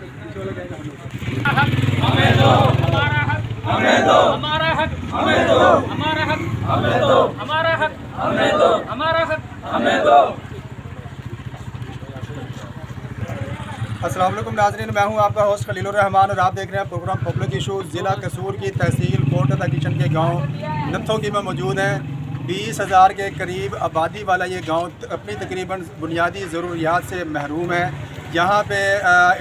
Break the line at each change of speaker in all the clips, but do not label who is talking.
हमें दो, हमारा हक हमें दो, हमारा हक हमें दो, हमारा हक हमें दो, हमारा हक हमें दो, हमारा हक हमें दो।
अस्सलाम वालेकुम नाज़रीन, मैं हूं आपका होस्ट खलीलुर रहमान और आप देख रहे हैं प्रोग्राम पब्लिक इशूज़। ज़िला कसूर की तहसील कोटदा किशन के गांव नत्थोगी में मौजूद हैं। 20,000 के करीब आबादी वाला ये गांव अपनी तकरीबन बुनियादी ज़रूरियात से महरूम है। यहाँ पे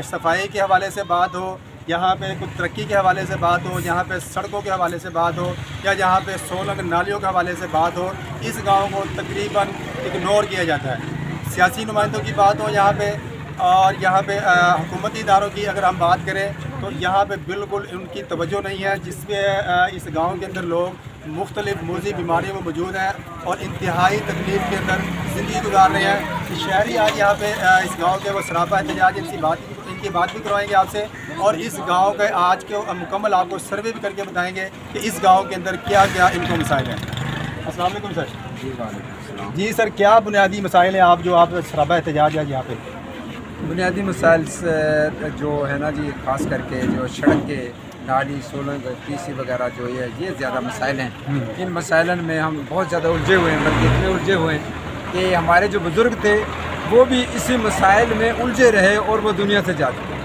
सफाई के हवाले से बात हो, यहाँ पे कुछ तरक्की के हवाले से बात हो, यहाँ पे सड़कों के हवाले से बात हो, या यहाँ पे सोलंग नालियों के हवाले से बात हो, इस गाँव को तकरीबन इग्नोर किया जाता है। सियासी नुमाइंदों की बात हो यहाँ पे, और यहाँ पे हुकूमती इदारों की अगर हम बात करें तो यहाँ पे बिल्कुल उनकी तवज्जो नहीं है, जिसमें इस गांव के अंदर लोग मुख्तलिफ मूजी बीमारियों में मौजूद हैं और इंतहाई तकलीफ के अंदर ज़िंदगी गुजार रहे हैं। शहरी आज यहाँ पे इस गांव के वो सरापा एहतजाज इनकी बात भी करवाएंगे आपसे, और इस गांव के आज के मुकम्मल आपको सर्वे भी करके बताएंगे कि इस गाँव के अंदर क्या क्या इनको मसाइल हैं। अस्सलाम वालेकुम सर।
जी वालेकुम।
जी सर, क्या बुनियादी मसाइल हैं आप जो आप सरापा एहतजाज है यहाँ पे?
बुनियादी मसाइल जो है ना जी, ख़ास करके जो सड़क के नाली सोलंग पीसी वगैरह जो ये ज़्यादा मसाइल हैं। इन मसाइलन में हम बहुत ज़्यादा उलझे हुए हैं, बल्कि इतने उलझे हुए हैं कि हमारे जो बुज़ुर्ग थे वो भी इसी मसाइल में उलझे रहे और वो दुनिया से जा चुके।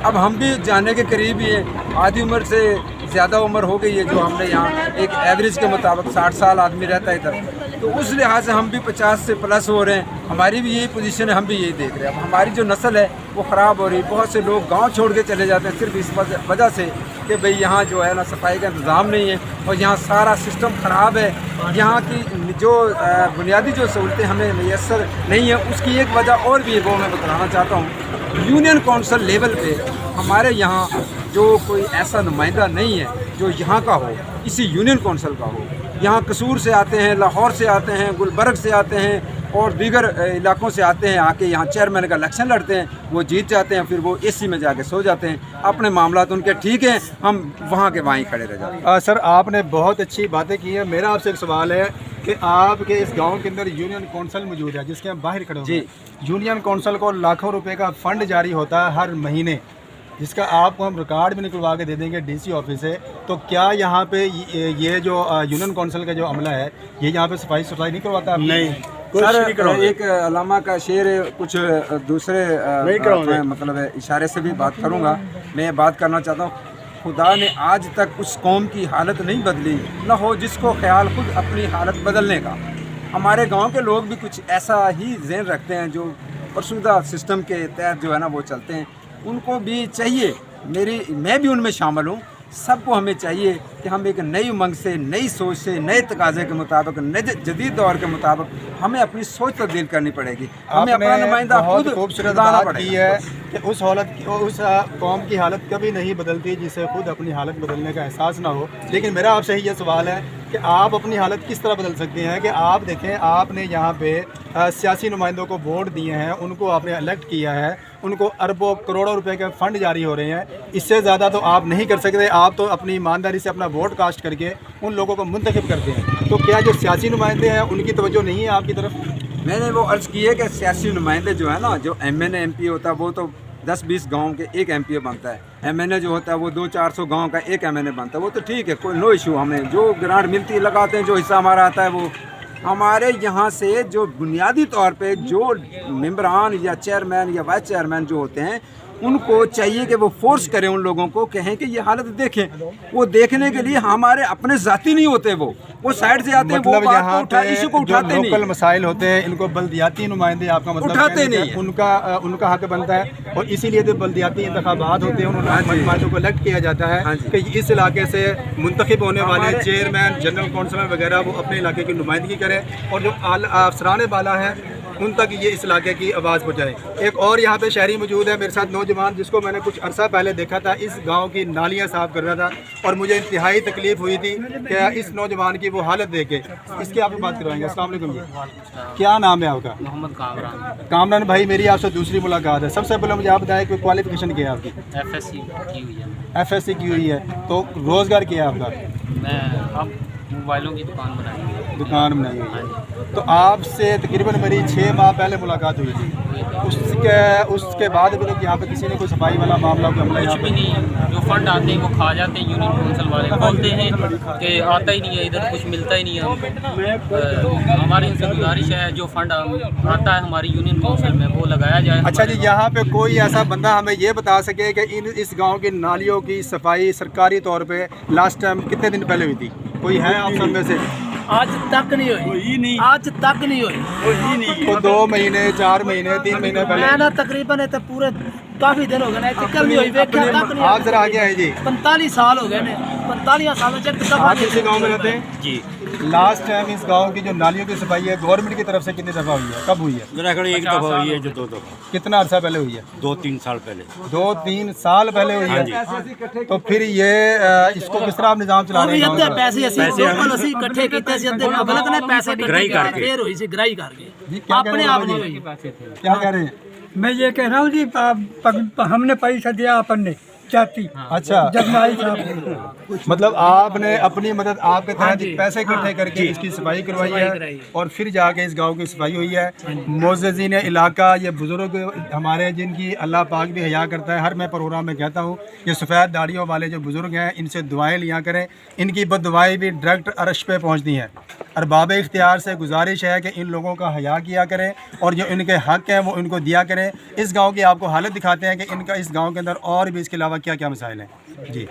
अब हम भी जाने के करीब ही हैं, आधी उम्र से ज़्यादा उम्र हो गई है। जो हमने यहाँ एक एवरेज के मुताबिक 60 साल आदमी रहता है इधर, तो उस लिहाज से हम भी 50 से प्लस हो रहे हैं। हमारी भी यही पोजीशन है, हम भी यही देख रहे हैं। अब हमारी जो नस्ल है वो ख़राब हो रही। बहुत से लोग गांव छोड़ के चले जाते हैं सिर्फ इस वजह से कि भाई यहाँ जो है ना सफाई का इंतज़ाम नहीं है और यहाँ सारा सिस्टम ख़राब है। यहाँ की जो बुनियादी जो सहूलतें हमें मैसर नहीं है, उसकी एक वजह और भी है, वो मैं बताना चाहता हूँ। यूनियन कौंसिल लेवल पे हमारे यहाँ जो कोई ऐसा नुमाइंदा नहीं है जो यहाँ का हो, इसी यूनियन कौंसिल का हो। यहाँ कसूर से आते हैं, लाहौर से आते हैं, गुलबर्ग से आते हैं और दीगर इलाकों से आते हैं, आके यहाँ चेयरमैन का इलेक्शन लड़ते हैं, वो जीत जाते हैं, फिर वो एसी में जाके सो जाते हैं। अपने मामला तो उनके ठीक हैं, हम वहाँ के वहीं खड़े रह जाते हैं।
सर, आपने बहुत अच्छी बातें की हैं। मेरा आपसे एक सवाल है कि आपके इस गांव के अंदर यूनियन कौंसिल मौजूद है, जिसके हम बाहर खड़े
जी।
यूनियन कौंसिल को लाखों रुपए का फ़ंड जारी होता है हर महीने, जिसका आपको हम रिकॉर्ड भी निकलवा के दे देंगे डीसी ऑफिस से। तो क्या यहाँ पे ये जो यूनियन कौंसिल का जो अमला है, ये यहाँ पे सफाई सुथराई नहीं करवाता?
नहीं सर, एक अलामा का शेर कुछ दूसरे मतलब इशारे से भी बात करूँगा। मैं बात करना चाहता हूँ, खुदा ने आज तक उस कौम की हालत नहीं बदली, न हो जिसको ख्याल खुद अपनी हालत बदलने का। हमारे गांव के लोग भी कुछ ऐसा ही ज़हन रखते हैं, जो परसूदा सिस्टम के तहत जो है ना वो चलते हैं। उनको भी चाहिए, मैं भी उनमें शामिल हूँ, सबको हमें चाहिए कि हम एक नई उमंग से, नई सोच से, नए तकाजे के मुताबिक, नए जदीद दौर के मुताबिक हमें अपनी सोच तब्दील करनी पड़ेगी। हमें अपना नुमाइंदा खुद
खूबसूरत बात की है कि उस कौम की हालत कभी नहीं बदलती जिसे खुद अपनी हालत बदलने का एहसास ना हो। लेकिन मेरा आपसे ये सवाल है कि आप अपनी हालत किस तरह बदल सकते हैं? कि आप देखें, आपने यहाँ पे सियासी नुमाइंदों को वोट दिए हैं, उनको आपने इलेक्ट किया है, उनको अरबों करोड़ों रुपए के फ़ंड जारी हो रहे हैं। इससे ज़्यादा तो आप नहीं कर सकते। आप तो अपनी ईमानदारी से अपना वोट कास्ट करके उन लोगों को मुंतखब करते हैं। तो क्या जो सियासी नुमाइंदे हैं उनकी तवज्जो नहीं है आपकी तरफ?
मैंने वो अर्ज़ की है कि सियासी नुमाइंदे जो है ना, जो MNA MP होता है वो तो 10-20 गाँव के एक MPA बनता है। MNA जो होता है वो 200-400 गाँव का एक MNA बनता है। वो तो ठीक है, कोई नो इशू। हमें जो ग्रांट मिलती है लगाते हैं, जो हिस्सा हमारा आता है वो। हमारे यहाँ से जो बुनियादी तौर पे जो मेंबरान या चेयरमैन या वाइस चेयरमैन जो होते हैं, उनको चाहिए कि वो फोर्स करें, उन लोगों को कहें कि ये हालत देखें। वो देखने के लिए हमारे अपने ज़ाती नहीं होते, वो साइड से आते हैं,
मतलब
वो
यहाँ
इशू को उठाते नहीं।
लोकल मसाइल होते हैं, इनको बल्दियाती नुमाइंदे आपका मतलब
उठाते नहीं,
उनका हक बनता है। और इसीलिए तो बल्दियाती इंतखाबात होते हैं, उन्होंने नुमाइंदों को इलेक्ट किया जाता है कि इस इलाके से मुंतखब होने वाले चेयरमैन, जनरल कौंसलर वगैरह वो अपने इलाके की नुमाइंदगी करें और जो अफसरान बाला है उन तक ये इस इलाके की आवाज़ पहुँचाए। एक और यहाँ पे शहरी मौजूद है मेरे साथ, नौजवान, जिसको मैंने कुछ अरसा पहले देखा था, इस गांव की नालियाँ साफ़ कर रहा था और मुझे इंतहाई तकलीफ़ हुई थी कि इस नौजवान की वो हालत देख के। इसकी आपको बात करवाएंगे। अस्सलाम वालेकुम जी, क्या नाम है आपका?
मोहम्मद कामरान।
कामरान भाई, मेरी आपसे दूसरी मुलाकात है। सबसे पहले मुझे आप बताएं कि क्वालिफिकेशन क्या है आपकी?
FSC की हुई है।
FSC की हुई है, तो रोज़गार क्या है आपका?
मैं अब
मोबाइलों की दुकान बनाई है।
दुकान बनाई हुई है। तो आपसे तकरीबन मेरी 6 माह पहले मुलाकात हुई थी, उसके बाद अभी तक यहाँ पे किसी ने कोई सफाई वाला मामला कोई हमला यहाँ
कुछ भी
पे?
नहीं, जो फंड आते हैं वो खा जाते हैं। यूनियन काउंसिल वाले बोलते हैं कि आता ही नहीं है, इधर कुछ मिलता ही नहीं है हमको। हमारी इनसे गुजारिश है जो फंड आता है हमारी यूनियन काउंसिल में वो लगाया जाए।
अच्छा जी, यहाँ पे कोई ऐसा बंदा हमें ये बता सके कि इस गांव की नालियों की सफाई सरकारी तौर पे लास्ट टाइम कितने दिन पहले हुई थी? कोई है आप सब में से?
आज तक नहीं हुई, आज तक नहीं हुई।
तो 2 महीने 4 महीने 3 महीने
मैं
पहले
ना तकरीबन तो पूरे काफी दिन हो गए ना, कल नहीं हुई, वेख्या तक नहीं।
आप जरा आगे आए जी।
45 साल हो गए ने, 45 साल से
आप इसी गांव में रहते हैं जी? लास्ट टाइम इस गांव की जो नालियों की सफाई है गवर्नमेंट की तरफ से कितनी दफ़ा हुई है, कब हुई है?
मेरा ख्याल एक दफ़ा हुई है जो 2 दफ़ा,
कितना अरसा पहले हुई है?
2-3 साल पहले।
2-3 साल पहले हुई है। तो फिर ये इसको किस तरह आप निजाम चला रहे हैं?
पैसे ਅਸੀਂ ਇਕੱਠੇ ਕੀਤੇ ਸੀ ਅੱਧੇ ਗਲਤ ਨੇ ਪੈਸੇ
ਗ੍ਰਾਹੀ ਕਰਕੇ।
ਫੇਰ ਹੋਈ ਸੀ ਗ੍ਰਾਹੀ ਕਰਕੇ,
क्या कह
अपने
रहे
आप
हैं
नहीं
जी?
हुई।
क्या कह रहे हैं?
मैं ये कह रहा हूँ जी हमने पैसा दिया अपन ने जाती
अच्छा,
जगमाई साहब
मतलब आपने अपनी मदद आपके तहत पैसे इकट्ठे करके इसकी सफाई करवाई है और फिर जाके इस गांव की सफाई हुई है। मोअज़्ज़िज़ीन इलाका, ये बुज़ुर्ग हमारे जिनकी अल्लाह पाक भी हया करता है, हर मैं प्रोग्राम में कहता हूँ ये सफ़ेद दाढ़ियों वाले जो बुज़ुर्ग हैं इनसे दुआएं लिया करें, इनकी बद्दुआएं भी डायरेक्ट अर्श पे पहुँचती हैं। अरबाब इख्तियार से गुजारिश है कि इन लोगों का हया किया करें और जो इनके हक़ हैं वो इनको दिया करें। इस गाँव की आपको हालत दिखाते हैं कि इनका इस गाँव के अंदर और भी इसके अलावा क्या क्या मसाइल हैं जी।